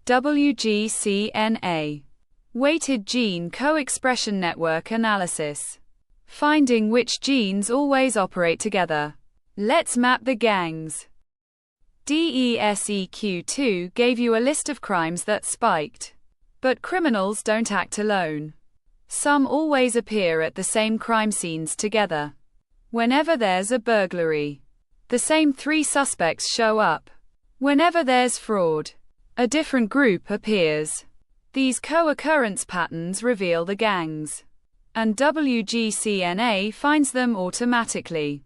WGCNA. Weighted Gene Co-Expression Network Analysis. Finding which genes always operate together. Let's map the gangs. DESEQ2 gave you a list of crimes that spiked. But criminals don't act alone. Some always appear at the same crime scenes together. Whenever there's a burglary, the same 3 suspects show up. Whenever there's fraud, a different group appears. These co-occurrence patterns reveal the gangs, and WGCNA finds them automatically.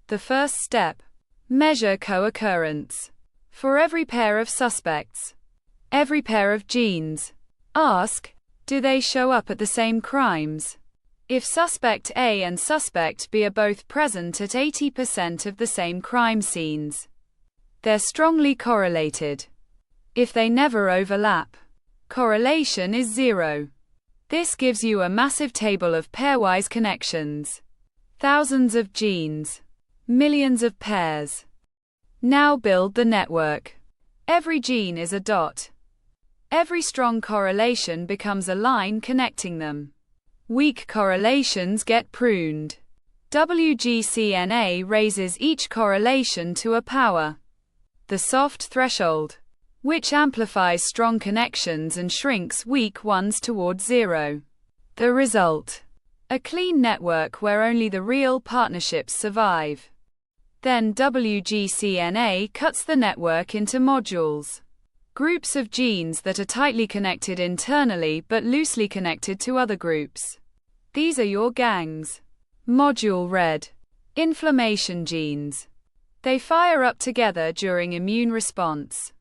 The first step: measure co-occurrence. For every pair of suspects, every pair of genes, ask, do they show up at the same crimes? If suspect A and suspect B are both present at 80% of the same crime scenes, they're strongly correlated. If they never overlap, correlation is 0. This gives you a massive table of pairwise connections. Thousands of genes, millions of pairs. Now build the network. Every gene is a dot. Every strong correlation becomes a line connecting them. Weak correlations get pruned. WGCNA raises each correlation to a power, the soft threshold, which amplifies strong connections and shrinks weak ones toward 0. The result: a clean network where only the real partnerships survive. Then WGCNA cuts the network into modules. Groups of genes that are tightly connected internally but loosely connected to other groups. These are your gangs. Module Red. Inflammation genes. They fire up together during immune response.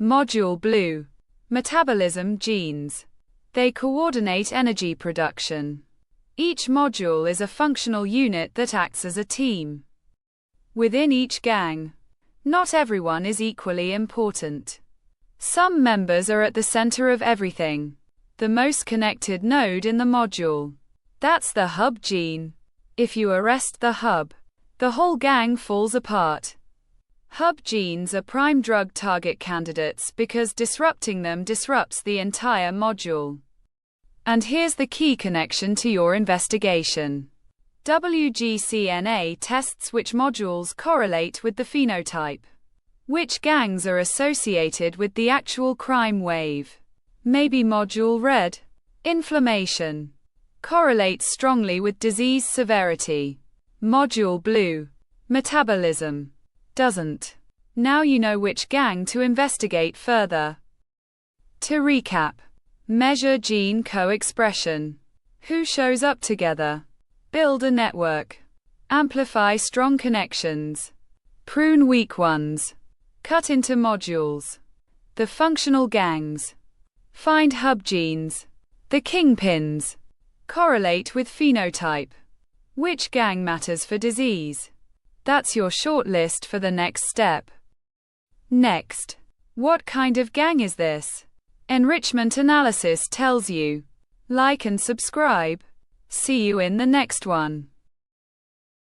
Module Blue. Metabolism genes. They coordinate energy production. Each module is a functional unit that acts as a team. Within each gang, not everyone is equally important. Some members are at the center of everything. The most connected node in the module. That's the hub gene. If you arrest the hub, the whole gang falls apart. Hub genes are prime drug target candidates because disrupting them disrupts the entire module. And here's the key connection to your investigation. WGCNA tests which modules correlate with the phenotype. Which gangs are associated with the actual crime wave? Maybe module Red, inflammation, correlates strongly with disease severity. Module Blue, metabolism, doesn't. Now you know which gang to investigate further. To recap: measure gene co-expression. Who shows up together? Build a network. Amplify strong connections. Prune weak ones. Cut into modules. The functional gangs. Find hub genes. The kingpins. Correlate with phenotype. Which gang matters for disease? That's your short list for the next step. Next. What kind of gang is this? Enrichment analysis tells you. Like and subscribe. See you in the next one.